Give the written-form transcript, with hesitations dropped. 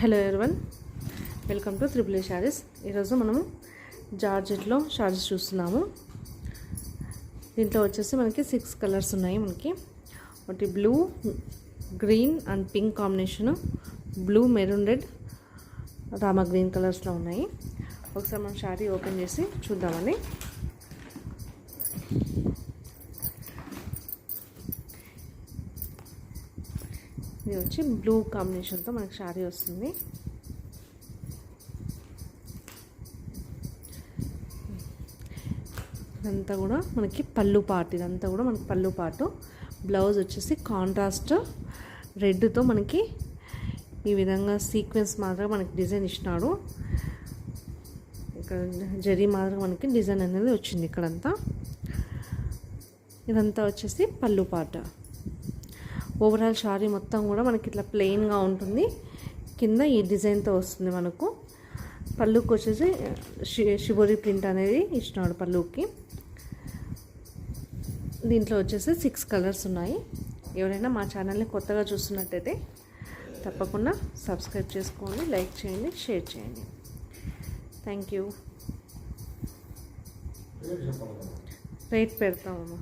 Hello everyone, welcome to triple ఏ శారీస్. ఈరోజు మనము జార్జెట్లో శారీస్ చూస్తున్నాము. దీంట్లో వచ్చేసి మనకి 6 కలర్స్ ఉన్నాయి. మనకి ఒకటి blue, green and pink combination, blue, maroon, red, Rama green కలర్స్లో ఉన్నాయి. ఒకసారి మనం శారీ ఓపెన్ చేసి చూద్దామండి. ఇది వచ్చి బ్లూ కాంబినేషన్తో మనకి శారీ వస్తుంది. ఇదంతా కూడా మనకి పళ్ళు పార్ట్. ఇదంతా కూడా మనకి పళ్ళు పార్టు. బ్లౌజ్ వచ్చేసి కాంట్రాస్ట్ రెడ్తో మనకి ఈ విధంగా సీక్వెన్స్ మాదిరిగా మనకి డిజైన్ ఇచ్చినాడు. ఇక్కడ జరీ మాదిరిగా మనకి డిజైన్ అనేది వచ్చింది ఇక్కడంతా. ఇదంతా వచ్చేసి పళ్ళు పార్ట్. ఓవరాల్ శారీ మొత్తం కూడా మనకి ఇట్లా ప్లెయిన్గా ఉంటుంది. కింద ఈ డిజైన్తో వస్తుంది. మనకు పళ్ళుకి వచ్చేసి షిబోరి ప్రింట్ అనేది ఇచ్చినాడు పళ్ళుకి. దీంట్లో వచ్చేసి 6 కలర్స్ ఉన్నాయి. ఎవరైనా మా ఛానల్ని కొత్తగా చూస్తున్నట్టయితే తప్పకుండా సబ్స్క్రైబ్ చేసుకోండి, లైక్ చేయండి, షేర్ చేయండి. Thank you. రేట్ పెడతామమ్మా.